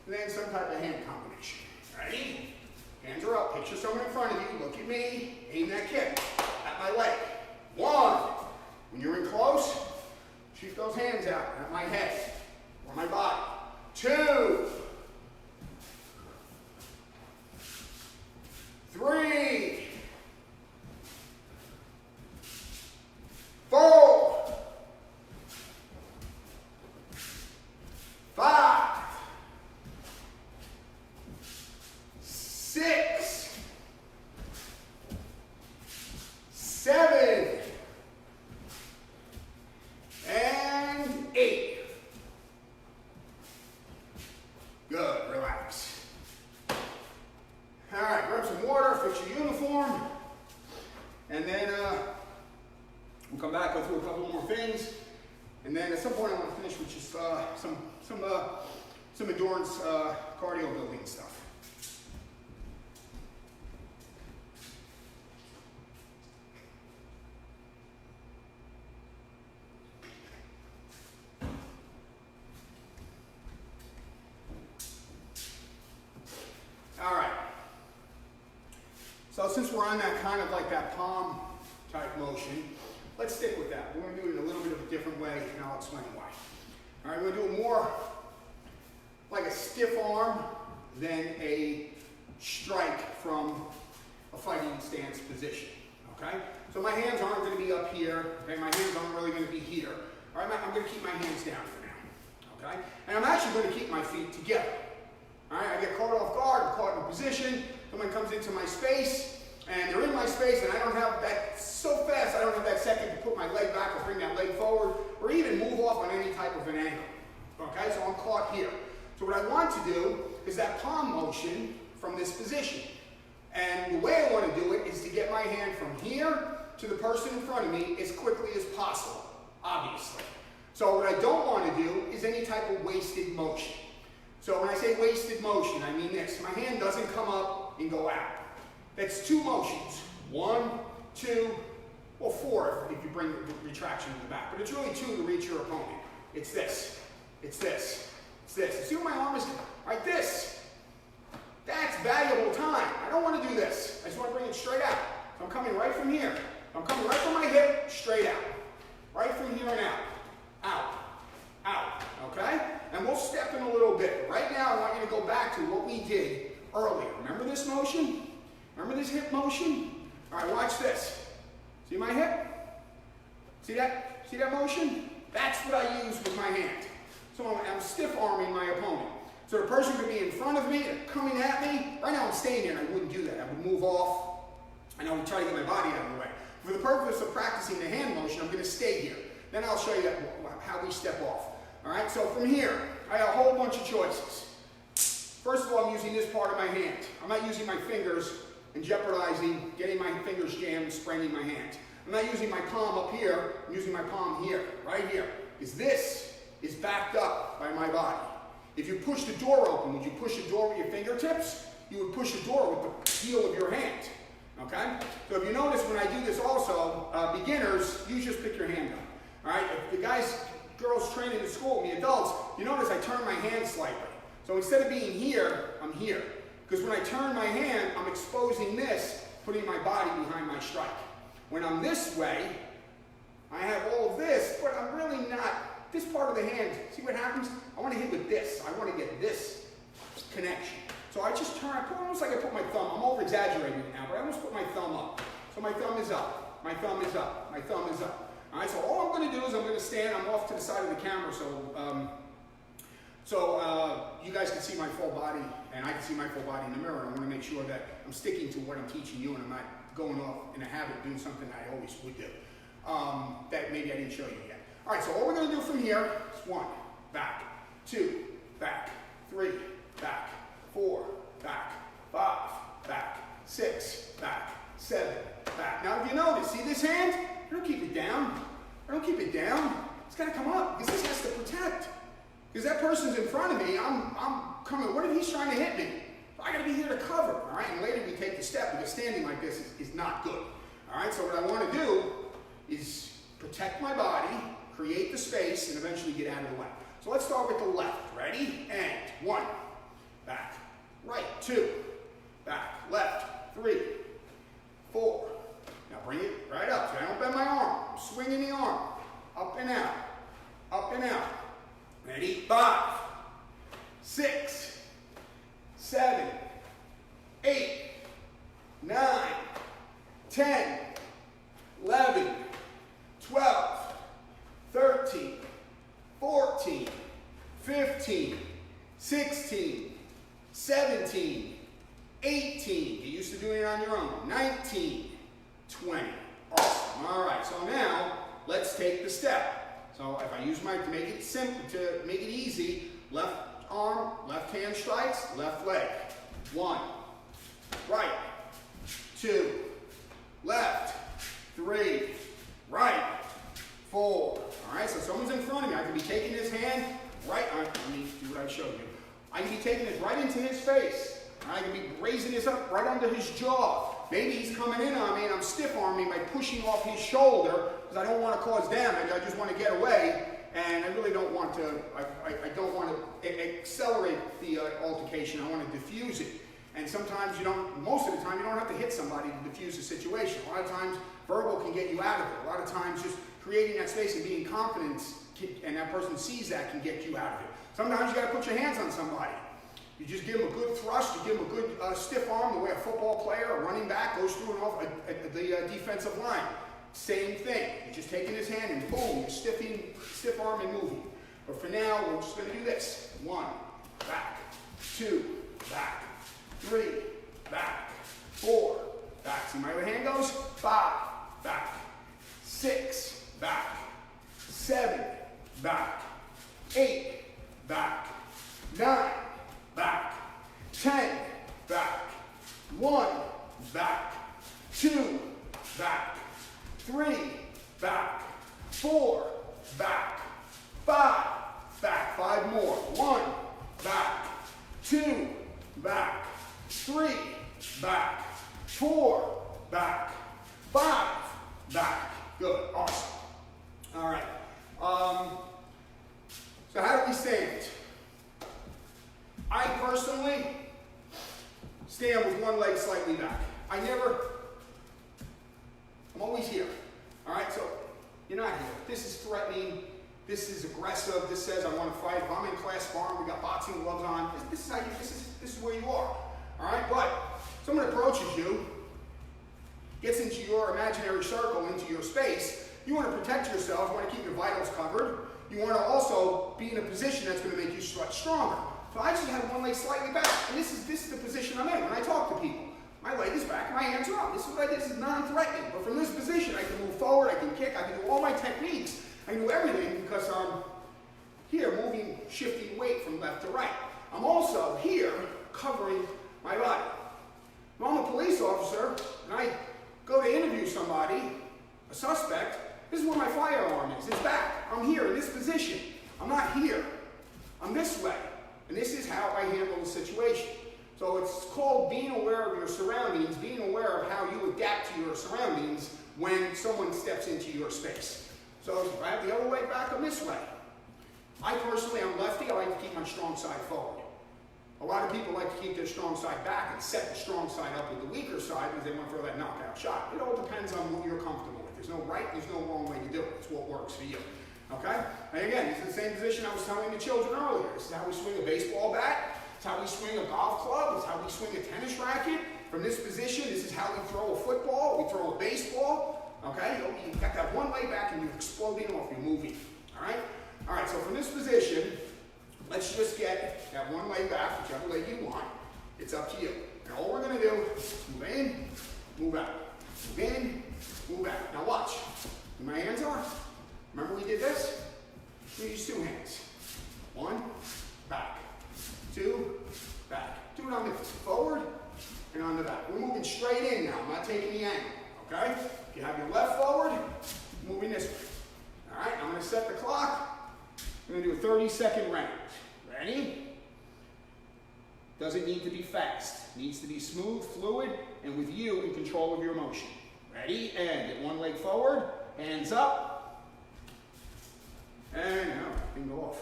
And then some type of hand combination. Ready? Hands are up. Picture someone in front of you. Look at me. Aim that kick at my leg. 1. When you're in close, shoot those hands out at my head or my body. 2. 3. 4. 5. 6. 7. And 8. Good, relax. All right, grab some water, fix your uniform, and then we'll come back, go through a couple more things, and then at some point I want to finish with just some endurance cardio building stuff. All right. So since we're on that kind of like that palm type motion, let's stick with that. We're going to do it in a little bit of a different way, and I'll explain why. All right, we're going to do it more like a stiff arm than a strike from a fighting stance position. Okay? So my hands aren't going to be up here. Okay? My hands aren't really going to be here. All right, I'm going to keep my hands down for now. Okay? And I'm actually going to keep my feet together. All right, I get caught off guard, I'm caught in a position, someone comes into my space, and they're in my space, and I don't have that, so fast, I don't have that second to put my leg back or bring that leg forward, or even move off on any type of an angle. Okay, so I'm caught here. So what I want to do is that palm motion from this position. And the way I want to do it is to get my hand from here to the person in front of me as quickly as possible, obviously. So what I don't want to do is any type of wasted motion. So when I say wasted motion, I mean this. My hand doesn't come up and go out. That's 2 motions. 1, 2, or 4 if you bring the retraction to the back. But it's really 2 to reach your opponent. It's this. It's this. It's this. You see where my arm is? Like this. That's valuable time. I don't want to do this. I just want to bring it straight out. So I'm coming right from here. I'm coming right from my hip, straight out. Right from here and out. Out. Out. Okay? And we'll step in a little bit. Right now, I want you to go back to what we did earlier. Remember this motion? Remember this hip motion? All right, watch this. See my hip? See that? See that motion? That's what I use with my hand. So I'm stiff arming my opponent. So the person could be in front of me, they're coming at me. Right now I'm staying here and I wouldn't do that. I would move off and I would try to get my body out of the way. For the purpose of practicing the hand motion, I'm going to stay here. Then I'll show you how we step off. All right, so from here, I have a whole bunch of choices. First of all, I'm using this part of my hand. I'm not using my fingers and jeopardizing getting my fingers jammed and spraining my hand. I'm not using my palm up here. I'm using my palm here, right here. Because this is backed up by my body. If you push the door open, would you push the door with your fingertips? You would push the door with the heel of your hand. Okay? So if you notice when I do this also, beginners, you just pick your hand up. All right? If the guys, girls training in school, the adults, you notice I turn my hand slightly. So instead of being here, I'm here. Because when I turn my hand, I'm exposing this, putting my body behind my strike. When I'm this way, I have all of this, but I'm really not, this part of the hand, see what happens? I want to hit with this. I want to get this connection. So I just turn, almost like I put my thumb, I'm over-exaggerating it now, but I almost put my thumb up. So my thumb is up, my thumb is up, my thumb is up. All right, so all I'm going to do is I'm going to stand, I'm off to the side of the camera, So you guys can see my full body, and I can see my full body in the mirror. I want to make sure that I'm sticking to what I'm teaching you, and I'm not going off in a habit of doing something I always would do that maybe I didn't show you yet. All right, so all we're going to do from here is 1, back, 2, back, 3, back, 4, back, 5, back, 6, back, 7, back. Now if you notice, see this hand? I don't keep it down. I don't keep it down. It's got to come up because this has to protect. Because that person's in front of me, I'm coming. What if he's trying to hit me? I got to be here to cover. All right, and later we take the step because standing like this is not good. All right, so what I want to do is protect my body, create the space, and eventually get out of the way. So let's start with the left. Ready? And 1, back, right, 2, back, left, 3, 4. Now bring it right up. So I don't bend my arm. I'm swinging the arm. Up and out. Up and out. Ready? 5, 6, 7, 8, 9, 10, 11, 12, 13, 14, 15, 16, 17, 18. Get used to doing it on your own. 19, 20. Awesome. All right. So now let's take the step. So if I use to make it simple, to make it easy, left arm, left hand strikes, left leg. 1, right, 2, left, 3, right, 4. All right, so someone's in front of me. I can be taking his hand right, let me do what I showed you. I can be taking it right into his face. I can be raising this up right under his jaw. Maybe he's coming in on me and I'm stiff arming by pushing off his shoulder because I don't want to cause damage. I just want to get away, and I really don't want to, I don't want to accelerate the altercation. I want to diffuse it. And sometimes you don't, most of the time, you don't have to hit somebody to diffuse the situation. A lot of times, verbal can get you out of it. A lot of times, just creating that space and being confident, and that person sees that, can get you out of it. Sometimes you got to put your hands on somebody. You just give them a good thrust, you give them a good stiff arm, the way a football player, a running back, goes through and off the defensive line. Same thing. You're just taking his hand and boom, you're stiff arm and moving. But for now, we're just going to do this. 1, back, 2, back, 3, back, 4, back. See my other hand goes? 5, back, 6, back, 7, back, 8, back, 9, back, 10, back, 1, back, 2, back, 3, back, 4, back, 5, back, 5 more, 1, back, 2, back, 3, back, 4, back, 5, back. Good, awesome. All right. So how do we stand? I personally stand with one leg slightly back. I'm always here. All right, so you're not here. This is threatening. This is aggressive. This says I want to fight. If I'm in class sparring, we got boxing gloves on. This is where you are. All right, but someone approaches you, gets into your imaginary circle, into your space. You want to protect yourself. You want to keep your vitals covered. You want to also be in a position that's going to make you stronger. So I just have one leg slightly back, and this is the position I'm in when I talk to people. My leg is back, my hands are up. This is what I did. This is non-threatening. But from this position, I can move forward, I can kick, I can do all my techniques. I can do everything because I'm here moving, shifting weight from left to right. I'm also here covering my body. If I'm a police officer and I go to interview somebody, a suspect, this is where my firearm is. It's back. I'm here in this position. I'm not here. I'm this way. And this is how I handle the situation. So it's called being aware of your surroundings, being aware of how you adapt to your surroundings when someone steps into your space. So if I have the other leg back, I'm this way. I personally, I'm lefty, I like to keep my strong side forward. A lot of people like to keep their strong side back and set the strong side up with the weaker side because they want to throw that knockout shot. It all depends on what you're comfortable with. There's no right, there's no wrong way to do it. It's what works for you. Okay? And again, this is the same position I was telling the children earlier. This is how we swing a baseball bat. It's how we swing a golf club. It's how we swing a tennis racket. From this position, this is how we throw a football. We throw a baseball. Okay? You've got that one leg back and you're exploding off. You're moving. All right? All right, so from this position, Let's just get that one leg back, whichever leg you want. It's up to you. And all we're gonna do is move in, move out. Move in, move out. Now watch. Where my hands are. Remember we did this? We use two hands. One, back. Two, back. Do it on the forward and on the back. We're moving straight in now. I'm not taking the angle, okay? If you have your left forward, moving this way. All right, I'm gonna set the clock. I'm gonna do a 30-second round. Ready? Doesn't need to be fast. It needs to be smooth, fluid, and with you in control of your motion. Ready? And get one leg forward, hands up. And now, can go off.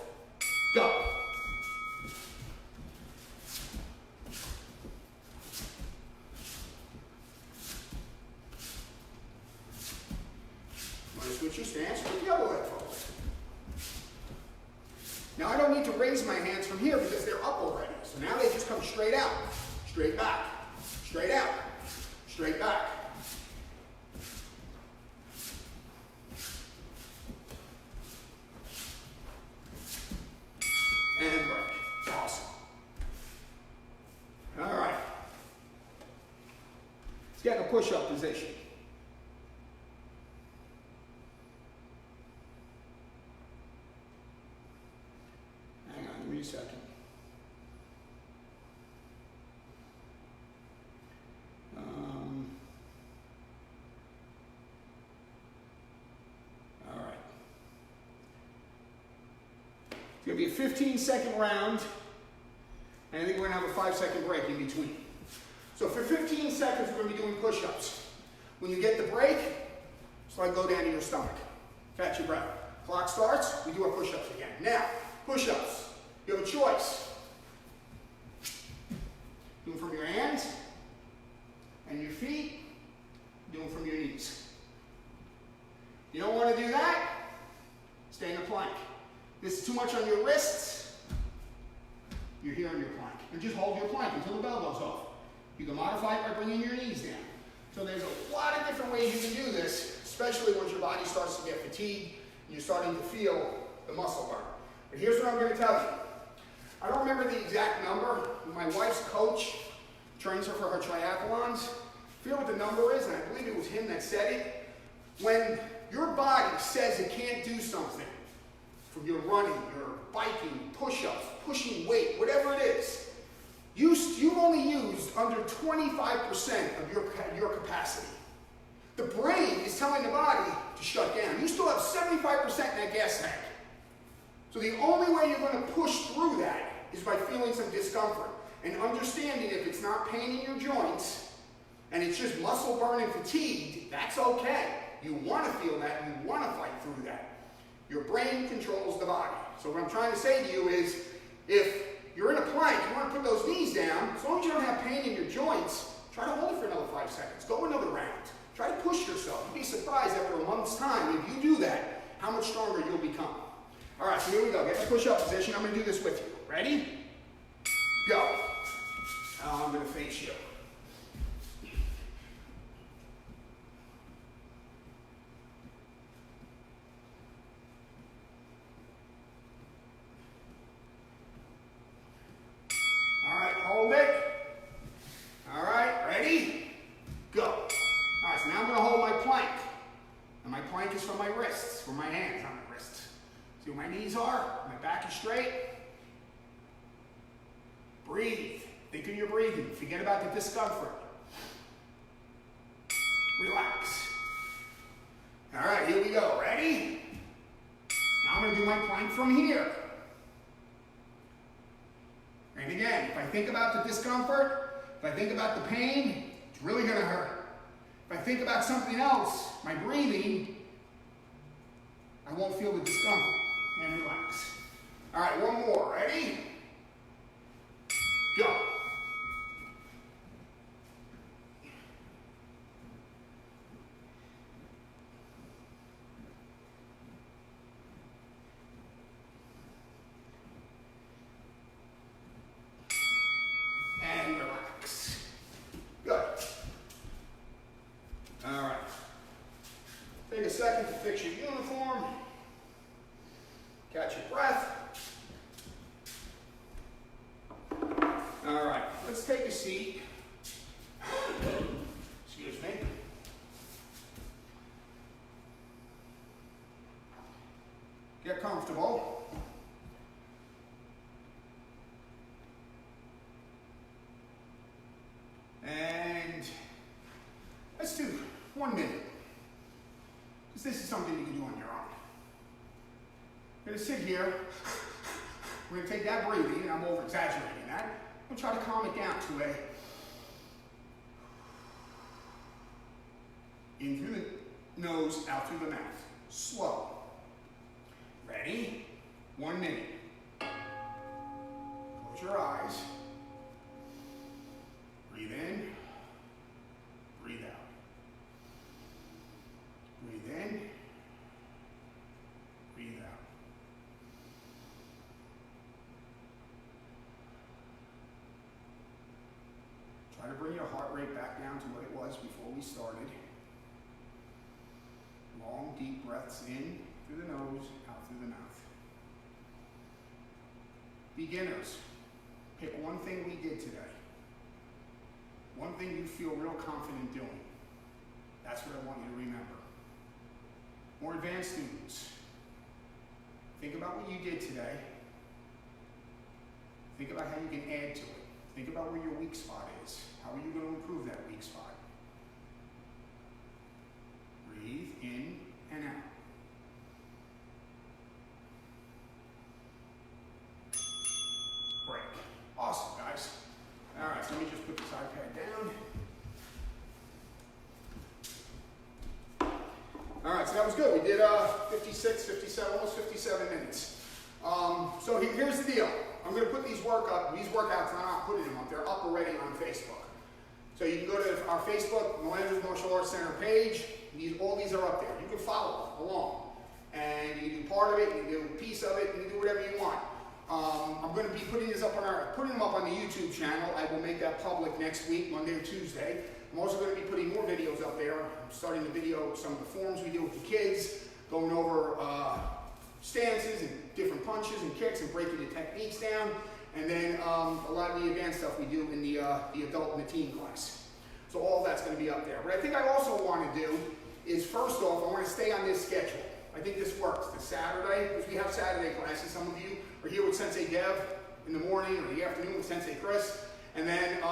Go. Want to switch your stance? Put the other leg forward. Now I don't need to raise my hands from here because they're up already. So now they just come straight out, straight back, straight out, straight back. And break. Awesome. All right. Let's get in a push-up position. Hang on, give me a second. All right. It's going to be a 15-second round, and I think we're going to have a 5-second break in between. So for 15 seconds, we're going to be doing push-ups. When you get the break, slide low down to your stomach. Catch your breath. Clock starts, we do our push-ups again. Now, push-ups. You have a choice. Do them from your hands and your feet. Do them from your knees. You don't want to do that? Stay in the plank. This is too much on your wrists. You're here on your plank. And just hold your plank until the bell goes off. You can modify it by bringing your knees down. So there's a lot of different ways you can do this, especially once your body starts to get fatigued and you're starting to feel the muscle burn. But here's what I'm going to tell you. I don't remember the exact number. My wife's coach trains her for her triathlons. I forget what the number is, and I believe it was him that said it. When your body says it can't do something, from your running, your biking, push-ups, pushing weight, whatever it is, you've only used under 25% of your capacity. The brain is telling the body to shut down. You still have 75% in that gas tank. So the only way you're going to push through that is by feeling some discomfort and understanding if it's not pain in your joints and it's just muscle burn and fatigue, that's okay. You want to feel that, you want to fight through that. Your brain controls the body. So what I'm trying to say to you is, if you're in a plank, you want to put those knees down, as long as you don't have pain in your joints, try to hold it for another 5 seconds. Go another round. Try to push yourself. You'll be surprised after a month's time, if you do that, how much stronger you'll become. All right, so here we go. Get in a push-up position. I'm going to do this with you. Ready? Go. Now I'm going to face you. All right, hold it. All right, ready? Go. All right, so now I'm going to hold my plank. And my plank is from my wrists, from my hands, not my wrists. See where my knees are? My back is straight. Breathe. Think of your breathing. Forget about the discomfort. Relax. All right, here we go. Ready? Now I'm going to do my plank from here. And again, if I think about the discomfort, if I think about the pain, it's really going to hurt. If I think about something else, my breathing, I won't feel the discomfort. And relax. All right, one more. Ready? Go. And relax. Good. All right. Take a second to fix your uniform. Catch your breath. All right, let's take a seat. Excuse me. Get comfortable. And let's do 1 minute. Because this is something you can do on your own. You're going to sit here. We're going to take that breathing, and I'm over exaggerating that. I'm going to try to calm it down to a in through the nose, out through the mouth. Slow. Ready? 1 minute. Close your eyes. Breathe in. Breathe out. Breathe in. Breathe out. Try to bring your heart rate back down to what it was before we started. Long, deep breaths in through the nose, out through the mouth. Beginners, pick one thing we did today. One thing you feel real confident doing. That's what I want you to remember. More advanced students, think about what you did today. Think about how you can add to it. Think about where your weak spot is. How are you going to improve that weak spot? Breathe in and out. Break. Awesome, guys. All right, so let me just put this iPad down. All right, so that was good. We did 56, 57, almost 57 minutes. So here's the deal. I'm going to put these workouts, I'm not putting them up. They're up already on Facebook. So you can go to our Facebook, Melander's Martial Arts Center page. All these are up there. You can follow along. And you can do part of it, you can do a piece of it, you can do whatever you want. I'm going to be putting them up on the YouTube channel. I will make that public next week, Monday or Tuesday. I'm also going to be putting more videos up there. I'm starting to video some of the forms we do with the kids, going over stances and different punches and kicks and breaking the techniques down. And then a lot of the advanced stuff we do in the adult and the teen class. So all that's going to be up there. What I think I also want to do is, first off, I want to stay on this schedule. I think this works. The Saturday, because we have Saturday classes. Some of you are here with Sensei Dev in the morning or the afternoon with Sensei Chris. And then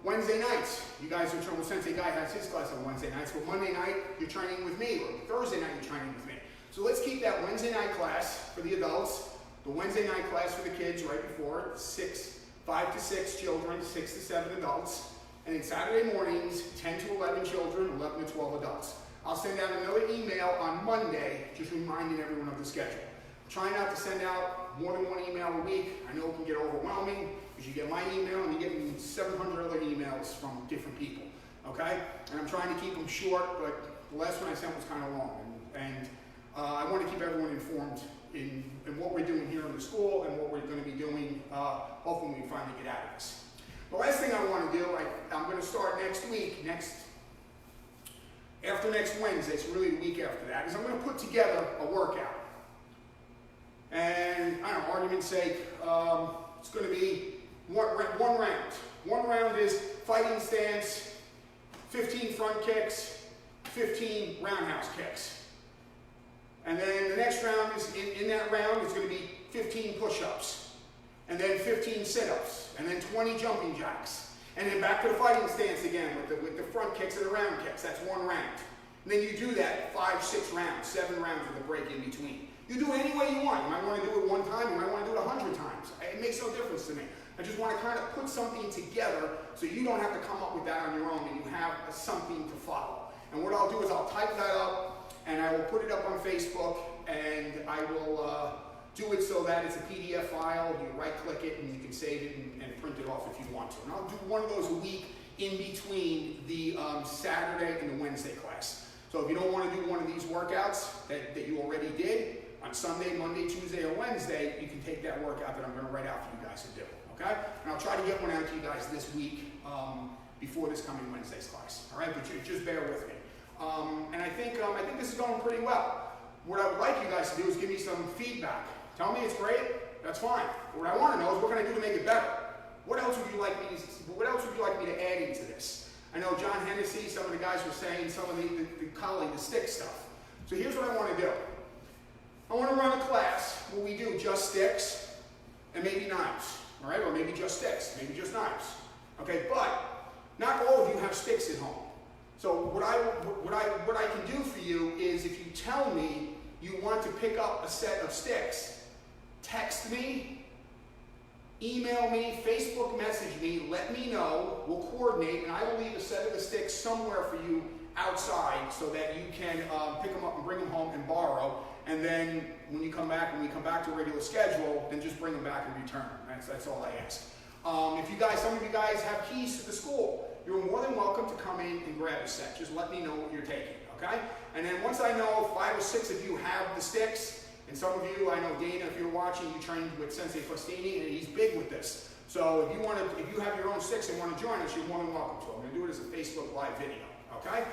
Wednesday nights, you guys are training with Sensei Guy has his class on Wednesday nights. But Monday night, you're training with me. Or Thursday night, you're training with me. So let's keep that Wednesday night class for the adults, the Wednesday night class for the kids right before, 5 to 6 children, 6 to 7 adults. And then Saturday mornings, 10 to 11 children, 11 to 12 adults. I'll send out another email on Monday, just reminding everyone of the schedule. Try not to send out more than one email a week. I know it can get overwhelming, because you get my email and you get 700 other emails from different people, okay? And I'm trying to keep them short, but the last one I sent was kind of long. And I want to keep everyone informed in what we're doing here in the school and what we're going to be doing, hopefully when we finally get out of this. The last thing I want to do, I'm going to start next week, after next Wednesday, so really the week after that, is I'm going to put together a workout. And, I don't know, argument's sake, it's going to be one round. One round is fighting stance, 15 front kicks, 15 roundhouse kicks. And then the next round is, in that round, it's going to be 15 push-ups, and then 15 sit-ups, and then 20 jumping jacks. And then back to the fighting stance again with the front kicks and the round kicks. That's one round. And then you do that 5, 6 rounds, 7 rounds with a break in between. You do it any way you want. You might want to do it one time, you might want to do it 100 times. It makes no difference to me. I just want to kind of put something together so you don't have to come up with that on your own and you have something to follow. And what I'll do is I'll type that up and I will put it up on Facebook and I will do it so that it's a PDF file. You right-click it and you can save it and print it off if you want to. And I'll do one of those a week in between the Saturday and the Wednesday class. So if you don't want to do one of these workouts that you already did, on Sunday, Monday, Tuesday, or Wednesday, you can take that workout that I'm going to write out for you guys to do, okay? And I'll try to get one out to you guys this week before this coming Wednesday's class, all right? But just bear with me. And I think this is going pretty well. What I would like you guys to do is give me some feedback. Tell me it's great, that's fine. But what I want to know is what can I do to make it better? What else would you like me to add into this? I know John Hennessy, some of the guys were saying some of the stick stuff. So here's what I want to do. I want to run a class where we do just sticks and maybe knives, all right? Or maybe just sticks, maybe just knives, okay? But not all of you have sticks at home. So what I can do for you is, if you tell me you want to pick up a set of sticks, text me, email me, Facebook message me, let me know, we'll coordinate, and I will leave a set of the sticks somewhere for you outside so that you can pick them up and bring them home and borrow. And then when we come back to a regular schedule, then just bring them back and return them. That's all I ask. Some of you guys have keys to the school. You're more than welcome to come in and grab a set. Just let me know what you're taking, okay? And then once I know 5 or 6 of you have the sticks, and some of you, I know Dana, if you're watching, you trained with Sensei Fustini, and he's big with this. So if you have your own sticks and want to join us, you're more than welcome to. I'm going to do it as a Facebook Live video, okay?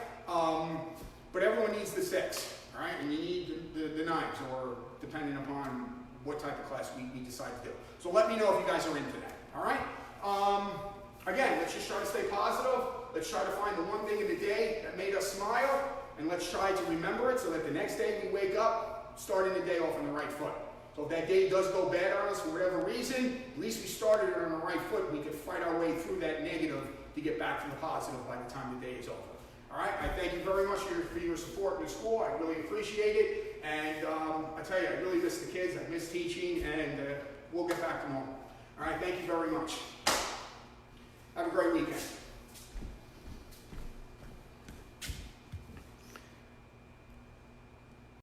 But everyone needs the sticks, all right? And you need the knives, or depending upon what type of class we decide to do. So let me know if you guys are into that, all right? Again, let's just try to stay positive. Let's try to find the one thing in the day that made us smile, and let's try to remember it so that the next day we wake up starting the day off on the right foot. So if that day does go bad on us for whatever reason, at least we started it on the right foot. We could fight our way through that negative to get back to the positive by the time the day is over. All right, I thank you very much for your support in the school. I really appreciate it. And I tell you, I really miss the kids. I miss teaching, and we'll get back to normal. All right, thank you very much. Have a great weekend.